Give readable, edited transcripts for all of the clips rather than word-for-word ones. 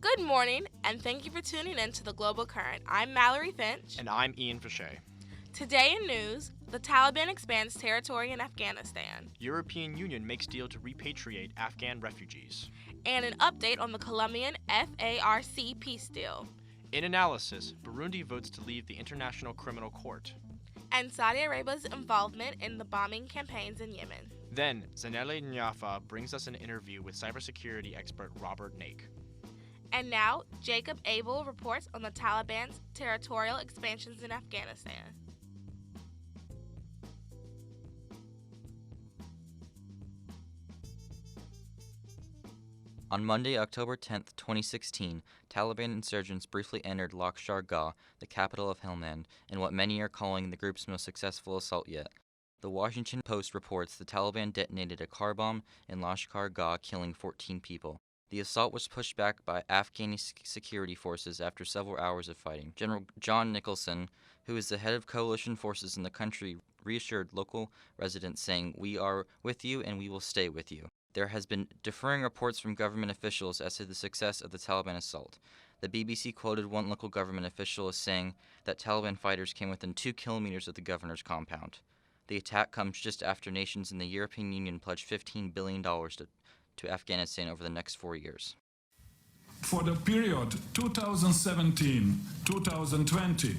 Good morning, and thank you for tuning in to the Global Current. I'm Mallory Finch. And I'm Ian Fichet. Today in news, the Taliban expands territory in Afghanistan. European Union makes deal to repatriate Afghan refugees. And an update on the Colombian-FARC peace deal. In analysis, Burundi votes to leave the International Criminal Court. And Saudi Arabia's involvement in the bombing campaigns in Yemen. Then, Zanele Nyafa brings us an interview with cybersecurity expert Robert Knake. And now, Jacob Abel reports on the Taliban's territorial expansions in Afghanistan. On Monday, October 10, 2016, Taliban insurgents briefly entered Lashkar Gah, the capital of Helmand, in what many are calling the group's most successful assault yet. The Washington Post reports the Taliban detonated a car bomb in Lashkar Gah, killing 14 people. The assault was pushed back by Afghan security forces after several hours of fighting. General John Nicholson, who is the head of coalition forces in the country, reassured local residents, saying, "We are with you and we will stay with you." There has been differing reports from government officials as to the success of the Taliban assault. The BBC quoted one local government official as saying that Taliban fighters came within 2 kilometers of the governor's compound. The attack comes just after nations in the European Union pledged $15 billion to Afghanistan over the next 4 years. For the period 2017-2020,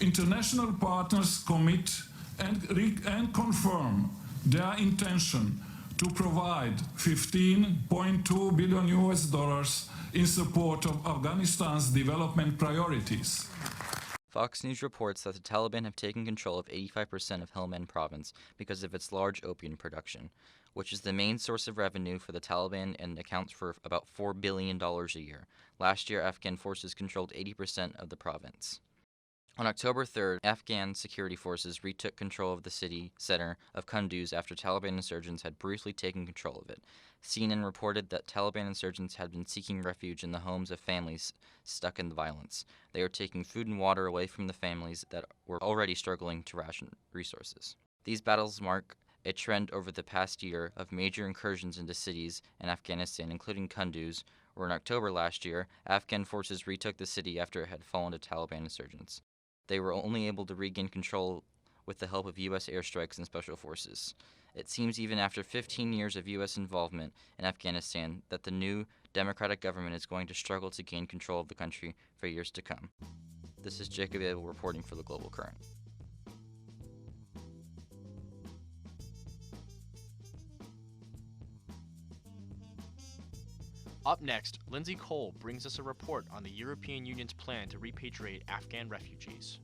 international partners commit and confirm their intention to provide $15.2 billion in support of Afghanistan's development priorities. Fox News reports that the Taliban have taken control of 85% of Helmand province because of its large opium production, which is the main source of revenue for the Taliban and accounts for about $4 billion a year. Last year, Afghan forces controlled 80% of the province. On October 3rd, Afghan security forces retook control of the city center of Kunduz after Taliban insurgents had briefly taken control of it. CNN reported that Taliban insurgents had been seeking refuge in the homes of families stuck in the violence. They are taking food and water away from the families that were already struggling to ration resources. These battles mark a trend over the past year of major incursions into cities in Afghanistan, including Kunduz, where in October last year, Afghan forces retook the city after it had fallen to Taliban insurgents. They were only able to regain control with the help of U.S. airstrikes and special forces. It seems even after 15 years of U.S. involvement in Afghanistan that the new democratic government is going to struggle to gain control of the country for years to come. This is Jacob Abel reporting for the Global Current. Up next, Lindsay Cole brings us a report on the European Union's plan to repatriate Afghan refugees.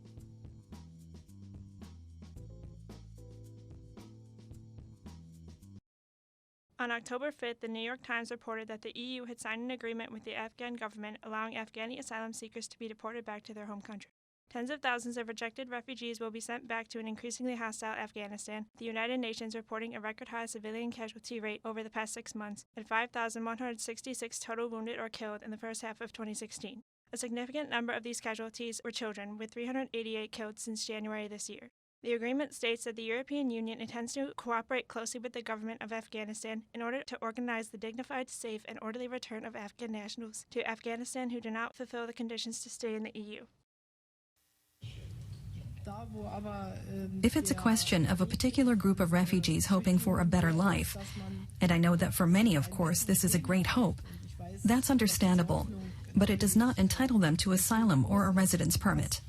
On October 5th, the New York Times reported that the EU had signed an agreement with the Afghan government allowing Afghani asylum seekers to be deported back to their home country. Tens of thousands of rejected refugees will be sent back to an increasingly hostile Afghanistan, the United Nations reporting a record-high civilian casualty rate over the past 6 months, and 5,166 total wounded or killed in the first half of 2016. A significant number of these casualties were children, with 388 killed since January this year. The agreement states that the European Union intends to cooperate closely with the government of Afghanistan in order to organize the dignified, safe, and orderly return of Afghan nationals to Afghanistan who do not fulfill the conditions to stay in the EU. If it's a question of a particular group of refugees hoping for a better life, and I know that for many, of course, this is a great hope, that's understandable, but it does not entitle them to asylum or a residence permit.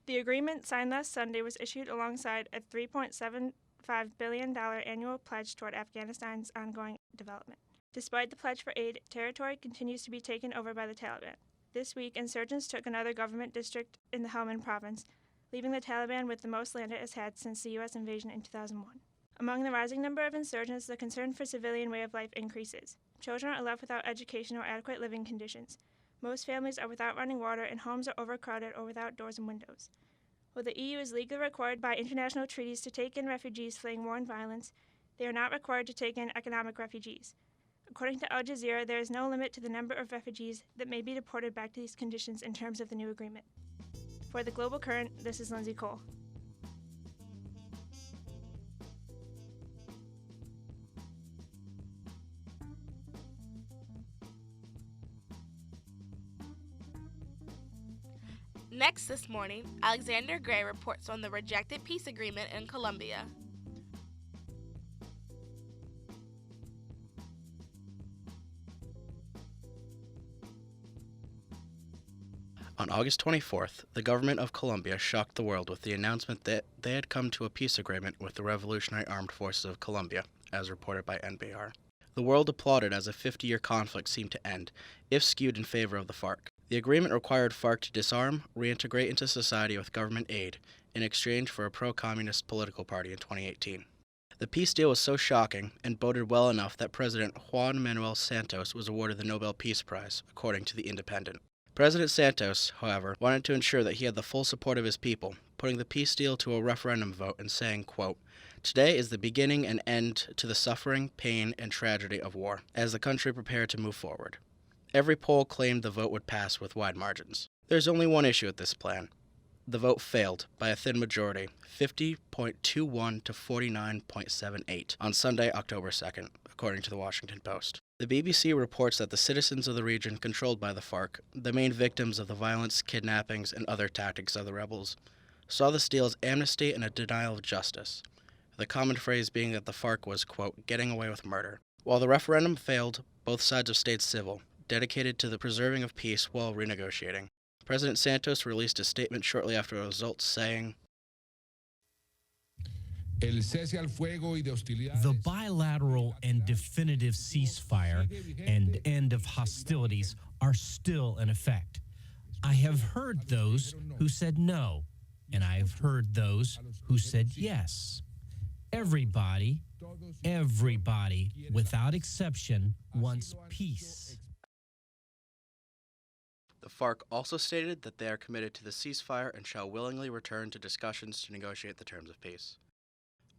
The agreement signed last Sunday was issued alongside a $3.75 billion annual pledge toward Afghanistan's ongoing development. Despite the pledge for aid, territory continues to be taken over by the Taliban. This week, insurgents took another government district in the Helmand province, leaving the Taliban with the most land it has had since the U.S. invasion in 2001. Among the rising number of insurgents, the concern for civilian way of life increases. Children are left without education or adequate living conditions. Most families are without running water, and homes are overcrowded or without doors and windows. While the EU is legally required by international treaties to take in refugees fleeing war and violence, they are not required to take in economic refugees. According to Al Jazeera, there is no limit to the number of refugees that may be deported back to these conditions in terms of the new agreement. For the Global Current, this is Lindsay Cole. Next this morning, Alexander Gray reports on the rejected peace agreement in Colombia. On August 24th, the government of Colombia shocked the world with the announcement that they had come to a peace agreement with the Revolutionary Armed Forces of Colombia, as reported by NBR. The world applauded as a 50-year conflict seemed to end, if skewed in favor of the FARC. The agreement required FARC to disarm, reintegrate into society with government aid, in exchange for a pro-communist political party in 2018. The peace deal was so shocking and boded well enough that President Juan Manuel Santos was awarded the Nobel Peace Prize, according to The Independent. President Santos, however, wanted to ensure that he had the full support of his people, putting the peace deal to a referendum vote and saying, quote, "Today is the beginning and end to the suffering, pain, and tragedy of war, as the country prepared to move forward." Every poll claimed the vote would pass with wide margins. There's only one issue with this plan. The vote failed by a thin majority, 50.21 to 49.78, on Sunday, October 2nd, according to the Washington Post. The BBC reports that the citizens of the region controlled by the FARC, the main victims of the violence, kidnappings, and other tactics of the rebels, saw this deal as amnesty and a denial of justice, the common phrase being that the FARC was, quote, "getting away with murder." While the referendum failed, both sides have stayed civil, dedicated to the preserving of peace while renegotiating. President Santos released a statement shortly after the results saying, "The bilateral and definitive ceasefire and end of hostilities are still in effect. I have heard those who said no, and I have heard those who said yes. Everybody, without exception, wants peace." The FARC also stated that they are committed to the ceasefire and shall willingly return to discussions to negotiate the terms of peace.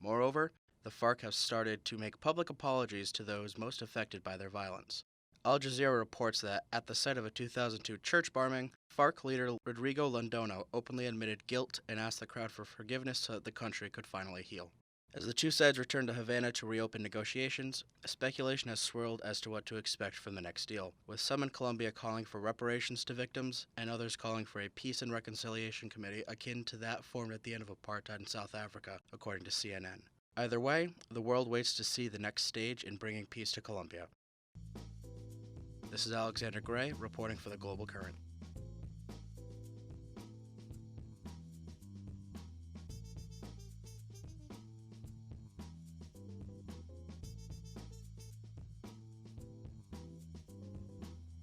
Moreover, the FARC have started to make public apologies to those most affected by their violence. Al Jazeera reports that, at the site of a 2002 church bombing, FARC leader Rodrigo Londono openly admitted guilt and asked the crowd for forgiveness so that the country could finally heal. As the two sides return to Havana to reopen negotiations, speculation has swirled as to what to expect from the next deal, with some in Colombia calling for reparations to victims and others calling for a peace and reconciliation committee akin to that formed at the end of apartheid in South Africa, according to CNN. Either way, the world waits to see the next stage in bringing peace to Colombia. This is Alexander Gray reporting for the Global Current.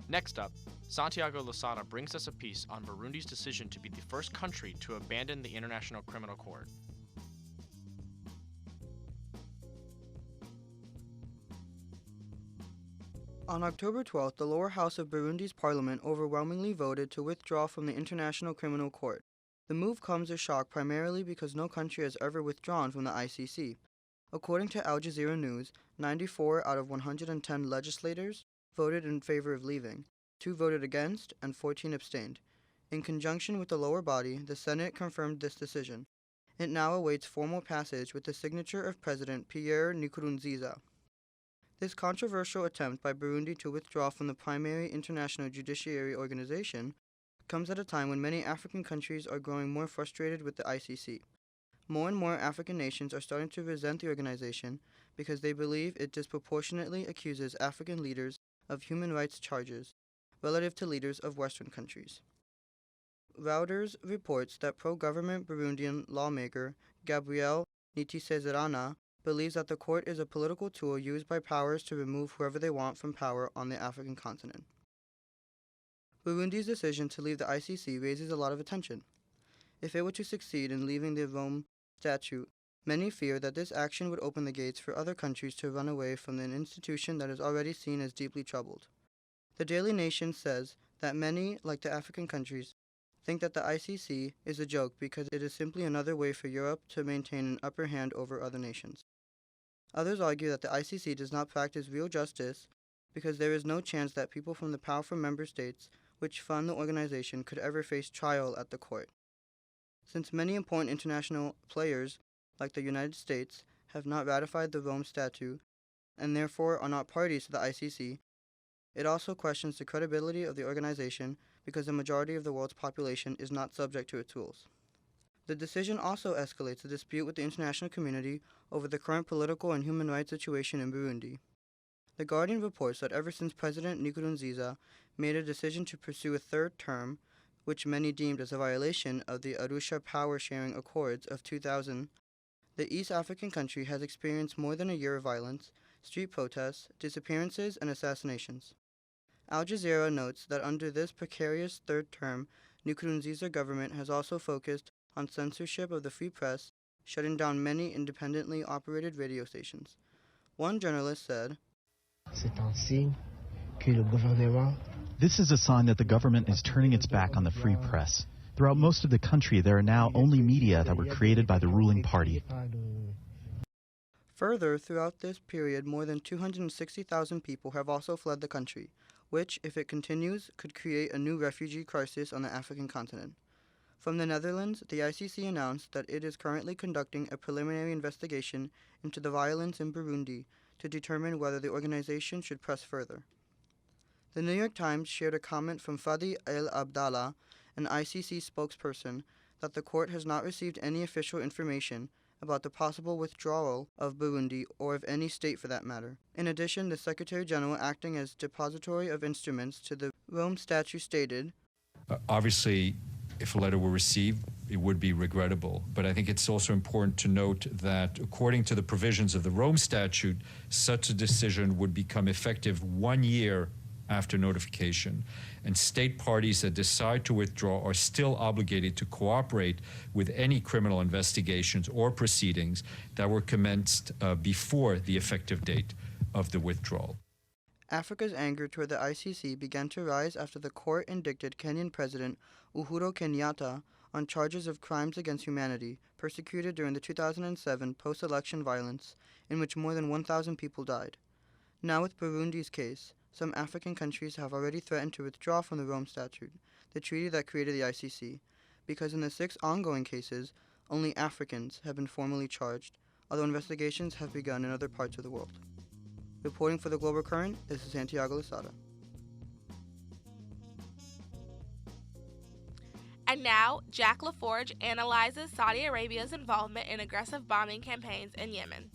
Next up, Santiago Lozada brings us a piece on Burundi's decision to be the first country to abandon the International Criminal Court. On October 12th, the lower house of Burundi's parliament overwhelmingly voted to withdraw from the International Criminal Court. The move comes as shock primarily because no country has ever withdrawn from the ICC. According to Al Jazeera News, 94 out of 110 legislators voted in favor of leaving, 2 voted against, and 14 abstained. In conjunction with the lower body, the Senate confirmed this decision. It now awaits formal passage with the signature of President Pierre Nkurunziza. This controversial attempt by Burundi to withdraw from the primary international judiciary organization comes at a time when many African countries are growing more frustrated with the ICC. More and more African nations are starting to resent the organization because they believe it disproportionately accuses African leaders of human rights charges relative to leaders of Western countries. Reuters reports that pro-government Burundian lawmaker Gabriel Nitisezerana believes that the court is a political tool used by powers to remove whoever they want from power on the African continent. Burundi's decision to leave the ICC raises a lot of attention. If it were to succeed in leaving the Rome Statute, many fear that this action would open the gates for other countries to run away from an institution that is already seen as deeply troubled. The Daily Nation says that many, like the African countries, think that the ICC is a joke because it is simply another way for Europe to maintain an upper hand over other nations. Others argue that the ICC does not practice real justice because there is no chance that people from the powerful member states which fund the organization could ever face trial at the court. Since many important international players like the United States, have not ratified the Rome Statute and therefore are not parties to the ICC, It also questions the credibility of the organization because the majority of the world's population is not subject to its rules. The decision also escalates the dispute with the international community over the current political and human rights situation in Burundi. The Guardian reports that ever since President Nkurunziza made a decision to pursue a third term, which many deemed as a violation of the Arusha Power-Sharing Accords of 2000, the East African country has experienced more than a year of violence, street protests, disappearances, and assassinations. Al Jazeera notes that under this precarious third term, Nkurunziza government has also focused on censorship of the free press, shutting down many independently operated radio stations. One journalist said, "This is a sign that the government is turning its back on the free press. Throughout most of the country, there are now only media that were created by the ruling party." Further, throughout this period, more than 260,000 people have also fled the country, which, if it continues, could create a new refugee crisis on the African continent. From the Netherlands, the ICC announced that it is currently conducting a preliminary investigation into the violence in Burundi to determine whether the organization should press further. The New York Times shared a comment from Fadi El Abdallah, an ICC spokesperson, that the court has not received any official information about the possible withdrawal of Burundi or of any state for that matter. In addition, the Secretary General, acting as depository of instruments to the Rome Statute, stated, Obviously, if a letter were received, it would be regrettable. But I think it's also important to note that according to the provisions of the Rome Statute, such a decision would become effective 1 year after notification. And state parties that decide to withdraw are still obligated to cooperate with any criminal investigations or proceedings that were commenced before the effective date of the withdrawal. Africa's anger toward the ICC began to rise after the court indicted Kenyan President Uhuru Kenyatta on charges of crimes against humanity persecuted during the 2007 post-election violence in which more than 1,000 people died. Now with Burundi's case, some African countries have already threatened to withdraw from the Rome Statute, the treaty that created the ICC, because in the 6 ongoing cases, only Africans have been formally charged, although investigations have begun in other parts of the world. Reporting for the Global Current, this is Santiago Lozada. And now, Jack LaForge analyzes Saudi Arabia's involvement in aggressive bombing campaigns in Yemen.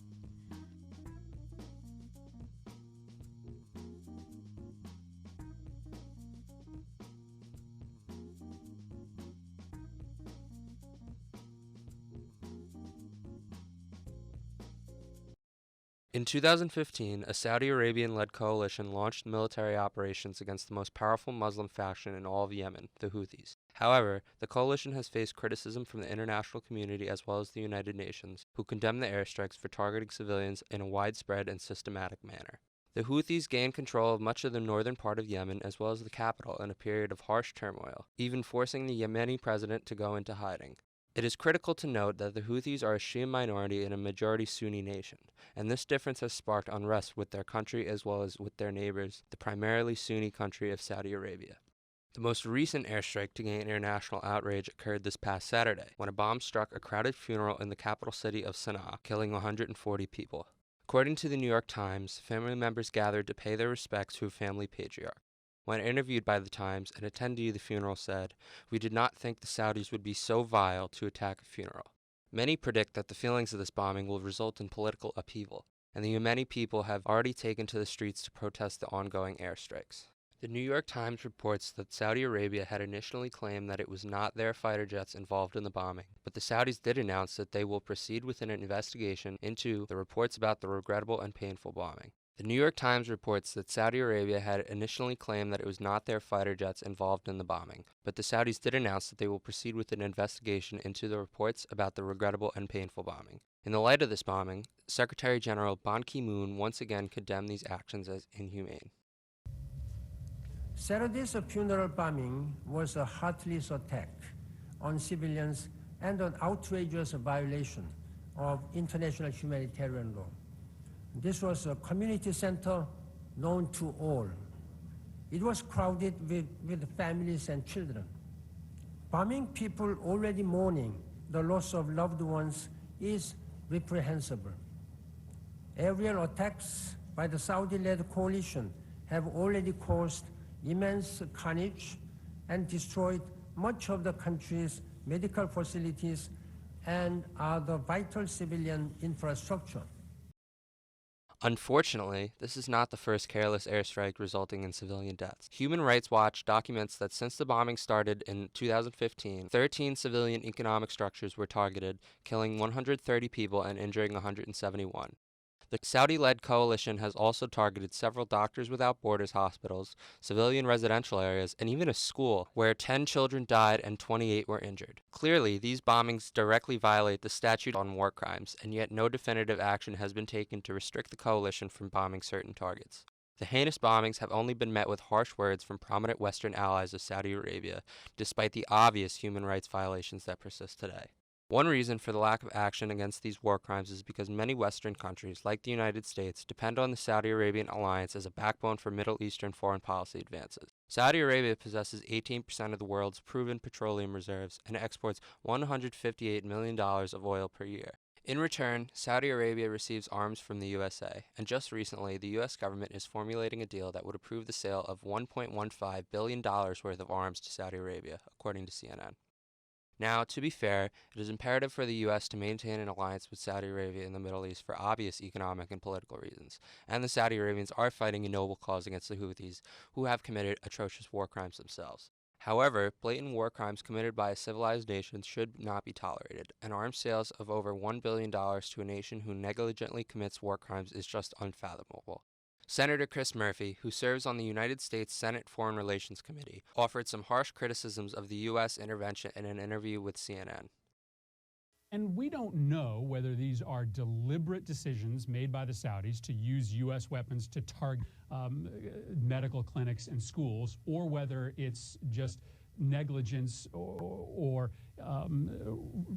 In 2015, a Saudi Arabian-led coalition launched military operations against the most powerful Muslim faction in all of Yemen, the Houthis. However, the coalition has faced criticism from the international community as well as the United Nations, who condemned the airstrikes for targeting civilians in a widespread and systematic manner. The Houthis gained control of much of the northern part of Yemen as well as the capital in a period of harsh turmoil, even forcing the Yemeni president to go into hiding. It is critical to note that the Houthis are a Shia minority in a majority Sunni nation, and this difference has sparked unrest with their country as well as with their neighbors, the primarily Sunni country of Saudi Arabia. The most recent airstrike to gain international outrage occurred this past Saturday, when a bomb struck a crowded funeral in the capital city of Sana'a, killing 140 people. According to the New York Times, family members gathered to pay their respects to a family patriarch. When interviewed by the Times, an attendee of the funeral said, "We did not think the Saudis would be so vile to attack a funeral." Many predict that the feelings of this bombing will result in political upheaval, and the Yemeni people have already taken to the streets to protest the ongoing airstrikes. The New York Times reports that Saudi Arabia had initially claimed that it was not their fighter jets involved in the bombing, but the Saudis did announce that they will proceed with an investigation into the reports about the regrettable and painful bombing. The New York Times reports that Saudi Arabia had initially claimed that it was not their fighter jets involved in the bombing, but the Saudis did announce that they will proceed with an investigation into the reports about the regrettable and painful bombing. In the light of this bombing, Secretary General Ban Ki-moon once again condemned these actions as inhumane. Saturday's funeral bombing was a heartless attack on civilians and an outrageous violation of international humanitarian law. This was a community center known to all. It was crowded with families and children. Bombing people already mourning the loss of loved ones is reprehensible. Aerial attacks by the Saudi-led coalition have already caused immense carnage and destroyed much of the country's medical facilities and other vital civilian infrastructure. Unfortunately, this is not the first careless airstrike resulting in civilian deaths. Human Rights Watch documents that since the bombing started in 2015, 13 civilian economic structures were targeted, killing 130 people and injuring 171. The Saudi-led coalition has also targeted several Doctors Without Borders hospitals, civilian residential areas, and even a school where 10 children died and 28 were injured. Clearly, these bombings directly violate the statute on war crimes, and yet no definitive action has been taken to restrict the coalition from bombing certain targets. The heinous bombings have only been met with harsh words from prominent Western allies of Saudi Arabia, despite the obvious human rights violations that persist today. One reason for the lack of action against these war crimes is because many Western countries, like the United States, depend on the Saudi Arabian alliance as a backbone for Middle Eastern foreign policy advances. Saudi Arabia possesses 18% of the world's proven petroleum reserves and exports $158 million of oil per year. In return, Saudi Arabia receives arms from the USA, and just recently, the U.S. government is formulating a deal that would approve the sale of $1.15 billion worth of arms to Saudi Arabia, according to CNN. Now, to be fair, it is imperative for the U.S. to maintain an alliance with Saudi Arabia in the Middle East for obvious economic and political reasons, and the Saudi Arabians are fighting a noble cause against the Houthis, who have committed atrocious war crimes themselves. However, blatant war crimes committed by a civilized nation should not be tolerated, and arms sales of over $1 billion to a nation who negligently commits war crimes is just unfathomable. Senator Chris Murphy, who serves on the United States Senate Foreign Relations Committee, offered some harsh criticisms of the U.S. intervention in an interview with CNN. And we don't know whether these are deliberate decisions made by the Saudis to use U.S. weapons to target medical clinics and schools, or whether it's just negligence or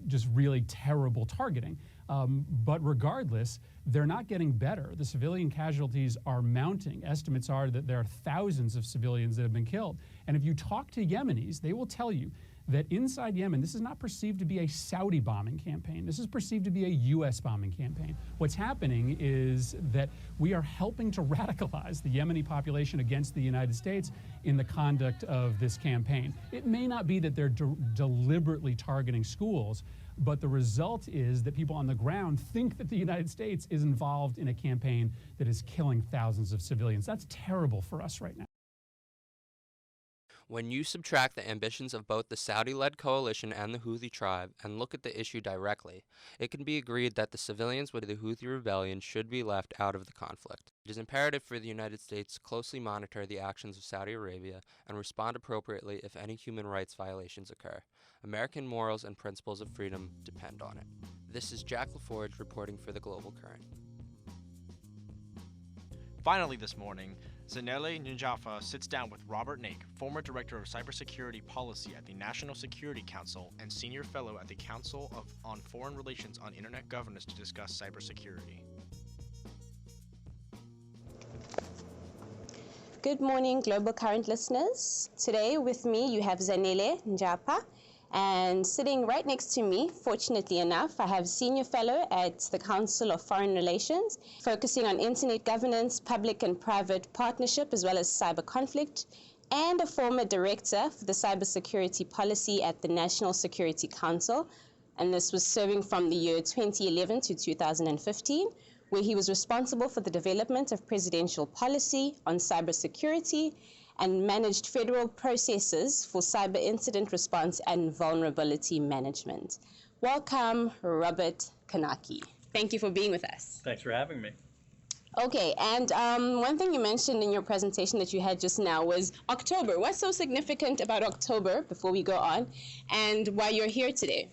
just really terrible targeting. But regardless, they're not getting better. The civilian casualties are mounting. Estimates are that there are thousands of civilians that have been killed. And if you talk to Yemenis, they will tell you that inside Yemen, this is not perceived to be a Saudi bombing campaign. This is perceived to be a U.S. bombing campaign. What's happening is that we are helping to radicalize the Yemeni population against the United States in the conduct of this campaign. It may not be that they're deliberately targeting schools, but the result is that people on the ground think that the United States is involved in a campaign that is killing thousands of civilians. That's terrible for us right now. When you subtract the ambitions of both the Saudi-led coalition and the Houthi tribe and look at the issue directly, it can be agreed that the civilians with the Houthi rebellion should be left out of the conflict. It is imperative for the United States to closely monitor the actions of Saudi Arabia and respond appropriately if any human rights violations occur. American morals and principles of freedom depend on it. This is Jack LaForge reporting for the Global Current. Finally this morning, Zanele Njafa sits down with Robert Knake, former Director of Cybersecurity Policy at the National Security Council and Senior Fellow at the Council on Foreign Relations on Internet Governance, to discuss cybersecurity. Good morning, Global Current listeners. Today with me you have Zanele Njafa, and sitting right next to me, fortunately enough, I have Senior Fellow at the Council of Foreign Relations, focusing on internet governance, public and private partnership, as well as cyber conflict, and a former Director for the Cybersecurity Policy at the National Security Council, and this was serving from the year 2011 to 2015, where he was responsible for the development of presidential policy on cybersecurity and managed federal processes for cyber incident response and vulnerability management. Welcome, Robert Knake. Thank you for being with us. Thanks for having me. Okay, and one thing you mentioned in your presentation that you had just now was October. What's so significant about October, before we go on, and why you're here today?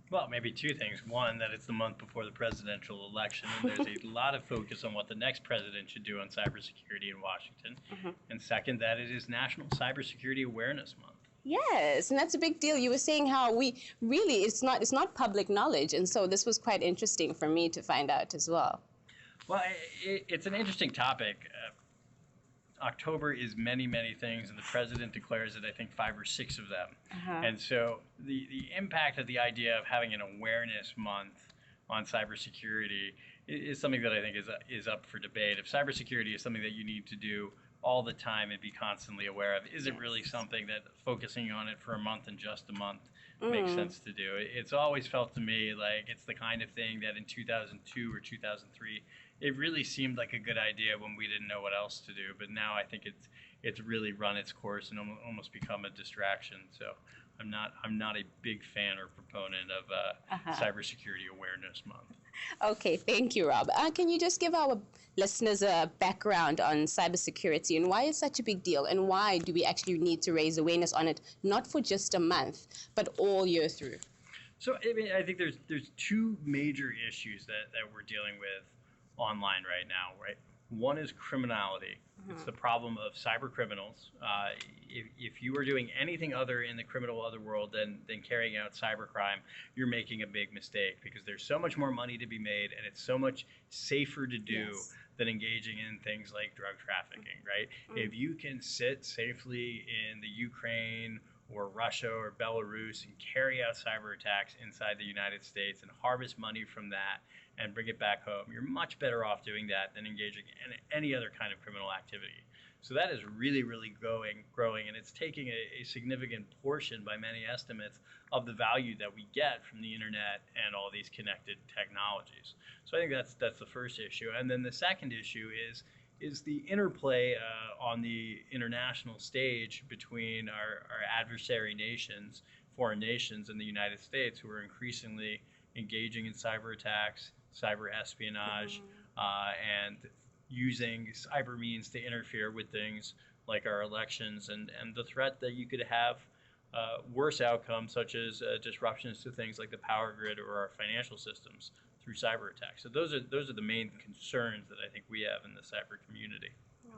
Well, maybe two things. One, that it's the month before the presidential election, and there's a lot of focus on what the next president should do on cybersecurity in Washington. And second, that it is National Cybersecurity Awareness Month. Yes, and that's a big deal. You were saying how we really, it's not public knowledge, and so this was quite interesting for me to find out as well. Well, it's an interesting topic. October is many, many things, and the president declares it, I think, 5 or 6 of them. And so the impact of the idea of having an awareness month on cybersecurity is something that I think is up for debate. If cybersecurity is something that you need to do all the time and be constantly aware of, is it really something that focusing on it for a month and just a month makes sense to do? It's always felt to me like it's the kind of thing that in 2002 or 2003, it really seemed like a good idea when we didn't know what else to do. But now I think it's really run its course and almost become a distraction. So I'm not a big fan or proponent of Cybersecurity Awareness Month. Okay, thank you, Rob. Can you just give our listeners a background on cybersecurity and why it's such a big deal, and why do we actually need to raise awareness on it, not for just a month, but all year through? So I think there's two major issues that we're dealing with online right now, right? One is criminality. It's the problem of cyber criminals. If you are doing anything other in the criminal otherworld than carrying out cybercrime, you're making a big mistake, because there's so much more money to be made, and it's so much safer to do than engaging in things like drug trafficking, right? If you can sit safely in the Ukraine or Russia or Belarus and carry out cyber attacks inside the United States and harvest money from that and bring it back home, you're much better off doing that than engaging in any other kind of criminal activity. So that is really, really growing, and it's taking a significant portion, by many estimates, of the value that we get from the internet and all these connected technologies. So I think that's the first issue. And then the second issue is the interplay on the international stage between our adversary nations, foreign nations, and the United States, who are increasingly engaging in cyber attacks, cyber espionage, and using cyber means to interfere with things like our elections, and the threat that you could have worse outcomes, such as disruptions to things like the power grid or our financial systems through cyber attacks. So those are the main concerns that I think we have in the cyber community.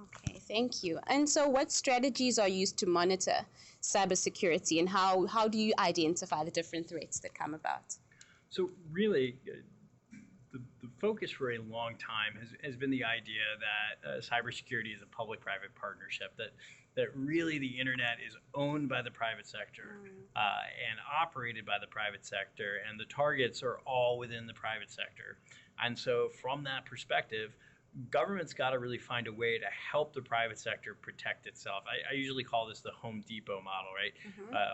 Okay, thank you. And so what strategies are used to monitor cybersecurity, and how do you identify the different threats that come about? So really, the focus for a long time has been the idea that cybersecurity is a public-private partnership, that really the internet is owned by the private sector and operated by the private sector, and the targets are all within the private sector. And so from that perspective, government's got to really find a way to help the private sector protect itself. I usually call this the Home Depot model, right?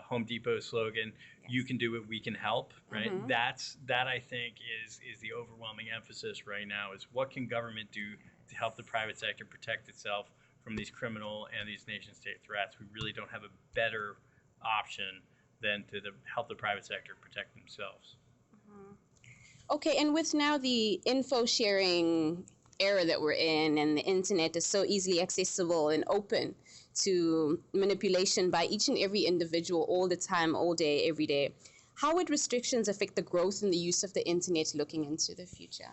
Home Depot's slogan, "You can do it, we can help," right? That I think is the overwhelming emphasis right now, is what can government do to help the private sector protect itself from these criminal and these nation-state threats. We really don't have a better option than to help the private sector protect themselves. Okay, and with now the info sharing era that we're in, and the internet is so easily accessible and open to manipulation by each and every individual all the time, all day, every day, how would restrictions affect the growth and the use of the internet looking into the future?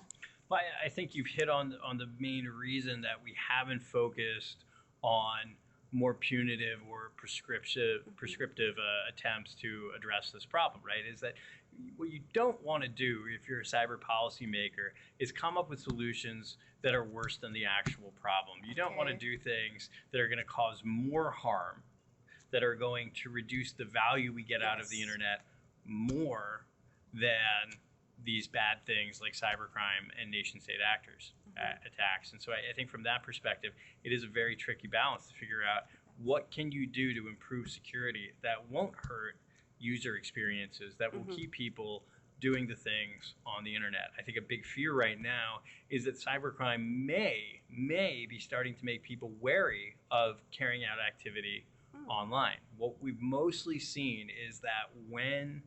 Well, I think you've hit on the main reason that we haven't focused on more punitive or prescriptive attempts to address this problem, right? Is that what you don't want to do if you're a cyber policymaker is come up with solutions that are worse than the actual problem. You don't want to do things that are going to cause more harm, that are going to reduce the value we get out of the internet more than these bad things like cybercrime and nation-state actors attacks. And so I think from that perspective, it is a very tricky balance to figure out what can you do to improve security that won't hurt user experiences, that will keep people doing the things on the internet. I think a big fear right now is that cybercrime may be starting to make people wary of carrying out activity online. What we've mostly seen is that when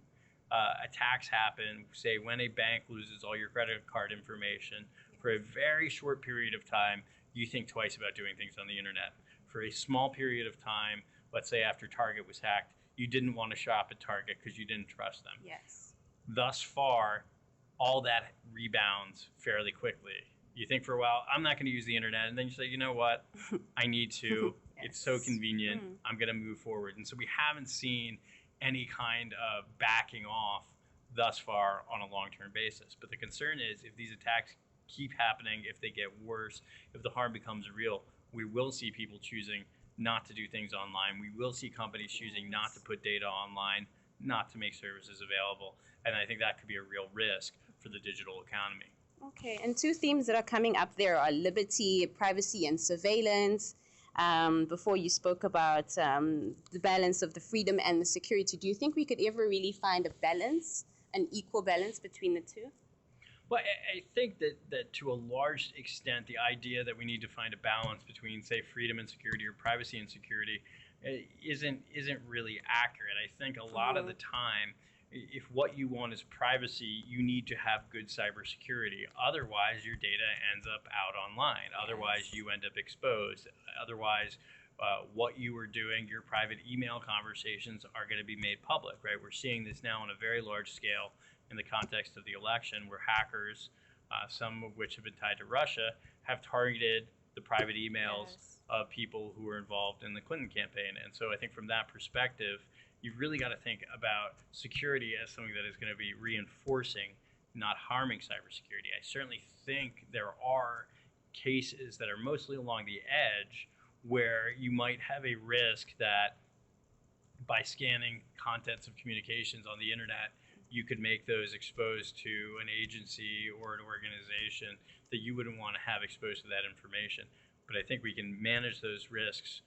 attacks happen, say when a bank loses all your credit card information, for a very short period of time, you think twice about doing things on the internet. For a small period of time, let's say after Target was hacked, you didn't want to shop at Target because you didn't trust them. Yes. Thus far, all that rebounds fairly quickly. You think for a while, I'm not going to use the internet, and then you say, you know what, I need to. It's so convenient. I'm going to move forward. And so we haven't seen any kind of backing off thus far on a long-term basis. But the concern is if these attacks keep happening, if they get worse, if the harm becomes real, we will see people choosing not to do things online. We will see companies choosing not to put data online, not to make services available. And I think that could be a real risk for the digital economy. Okay, and two themes that are coming up there are liberty, privacy, and surveillance. Before you spoke about the balance of the freedom and the security. Do you think we could ever really find a balance, an equal balance between the two? Well, I think that to a large extent, the idea that we need to find a balance between, say, freedom and security or privacy and security isn't really accurate. I think a lot of the time, if what you want is privacy, you need to have good cybersecurity. Otherwise, your data ends up out online. Otherwise, you end up exposed. Otherwise, what you were doing, your private email conversations are going to be made public, right? We're seeing this now on a very large scale in the context of the election, where hackers, some of which have been tied to Russia, have targeted the private emails of people who were involved in the Clinton campaign. And so I think from that perspective, you've really got to think about security as something that is going to be reinforcing, not harming cybersecurity. I certainly think there are cases that are mostly along the edge where you might have a risk that by scanning contents of communications on the internet, you could make those exposed to an agency or an organization that you wouldn't want to have exposed to that information. But I think we can manage those risks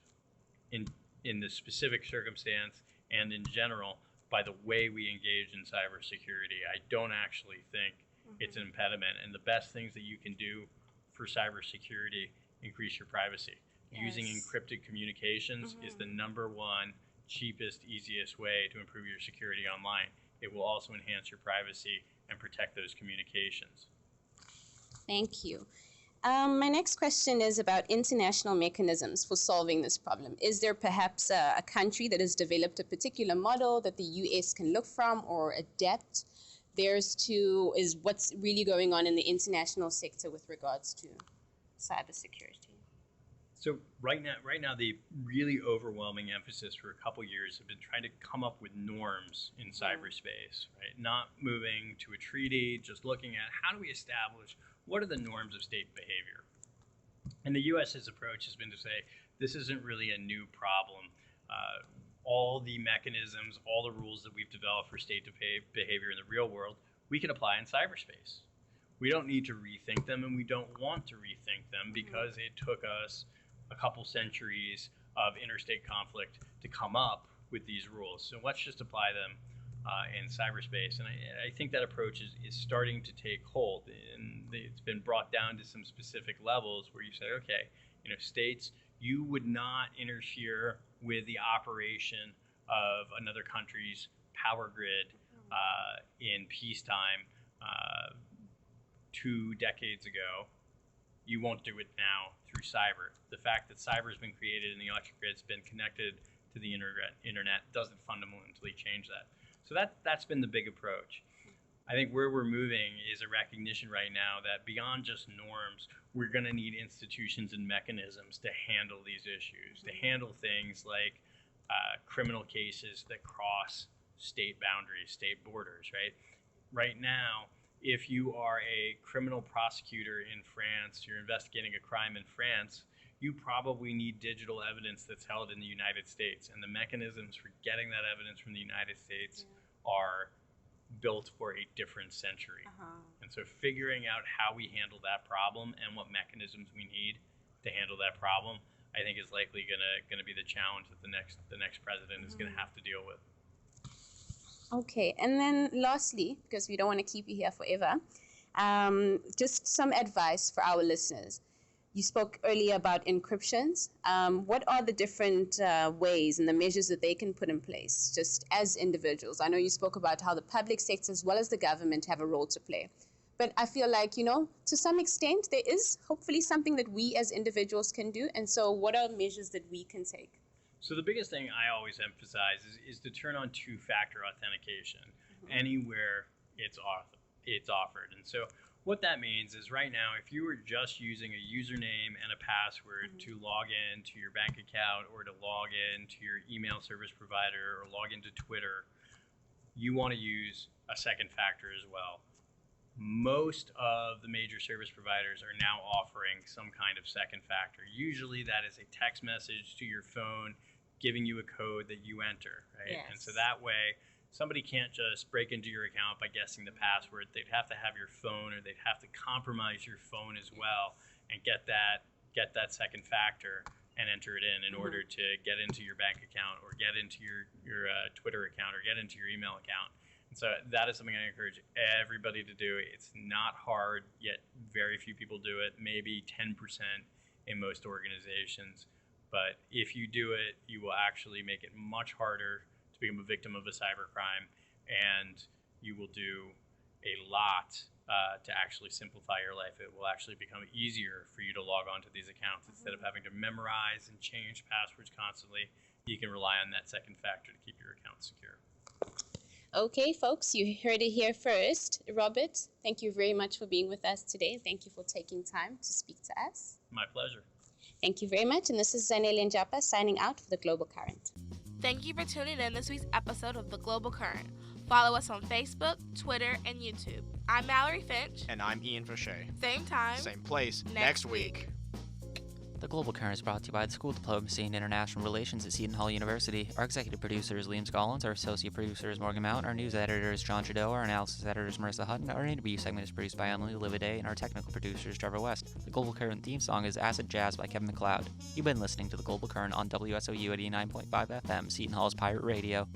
in the specific circumstance and in general by the way we engage in cybersecurity. I don't actually think it's an impediment. And the best things that you can do for cybersecurity increase your privacy. Using encrypted communications is the number one, cheapest, easiest way to improve your security online. It will also enhance your privacy and protect those communications. Thank you. My next question is about international mechanisms for solving this problem. Is there perhaps a country that has developed a particular model that the US can look from or adapt theirs to? Is what's really going on in the international sector with regards to cybersecurity? So right now, the really overwhelming emphasis for a couple years have been trying to come up with norms in cyberspace, right? Not moving to a treaty, just looking at how do we establish what are the norms of state behavior. And the US's approach has been to say, this isn't really a new problem. All the mechanisms, all the rules that we've developed for state behavior in the real world, we can apply in cyberspace. We don't need to rethink them, and we don't want to rethink them because it took us a couple centuries of interstate conflict to come up with these rules. So let's just apply them in cyberspace. And I think that approach is starting to take hold. And it's been brought down to some specific levels where you say, okay, states, you would not interfere with the operation of another country's power grid in peacetime 2 decades ago. You won't do it now through cyber. The fact that cyber has been created and the electric grid's been connected to the internet doesn't fundamentally change that. So that's been the big approach. I think where we're moving is a recognition right now that beyond just norms, we're going to need institutions and mechanisms to handle these issues, to handle things like criminal cases that cross state boundaries, state borders, right? Right now, if you are a criminal prosecutor in France, you're investigating a crime in France, you probably need digital evidence that's held in the United States. And the mechanisms for getting that evidence from the United States are built for a different century. And so figuring out how we handle that problem and what mechanisms we need to handle that problem, I think is likely gonna be the challenge that the next president is gonna have to deal with. Okay, and then lastly, because we don't want to keep you here forever, just some advice for our listeners. You spoke earlier about encryptions. What are the different ways and the measures that they can put in place just as individuals? I know you spoke about how the public sector as well as the government have a role to play. But I feel like, to some extent, there is hopefully something that we as individuals can do. And so what are measures that we can take? So the biggest thing I always emphasize is to turn on two-factor authentication anywhere it's offered. And so what that means is right now, if you were just using a username and a password to log in to your bank account or to log in to your email service provider or log into Twitter, you want to use a second factor as well. Most of the major service providers are now offering some kind of second factor. Usually that is a text message to your phone giving you a code that you enter, right? Yes. And so that way, somebody can't just break into your account by guessing the password. They'd have to have your phone, or they'd have to compromise your phone as well and get that second factor and enter it in order to get into your bank account or get into your Twitter account or get into your email account. And so that is something I encourage everybody to do. It's not hard, yet very few people do it, maybe 10% in most organizations. But if you do it, you will actually make it much harder to become a victim of a cybercrime, and you will do a lot to actually simplify your life. It will actually become easier for you to log on to these accounts. Instead of having to memorize and change passwords constantly, you can rely on that second factor to keep your account secure. Okay, folks, you heard it here first. Robert, thank you very much for being with us today. Thank you for taking time to speak to us. My pleasure. Thank you very much. And this is Zanele Njapa signing out for The Global Current. Thank you for tuning in this week's episode of The Global Current. Follow us on Facebook, Twitter, and YouTube. I'm Mallory Finch. And I'm Ian Fauché. Same time. Same place. Next week. The Global Current is brought to you by the School of Diplomacy and International Relations at Seton Hall University. Our executive producer is Liam Scollins, our associate producer is Morgan Mount, our news editor is John Trudeau, our analysis editor is Marissa Hutton, our interview segment is produced by Emily Lividay, and our technical producer is Trevor West. The Global Current theme song is Acid Jazz by Kevin MacLeod. You've been listening to The Global Current on WSOU 89.5 FM, Seton Hall's Pirate Radio.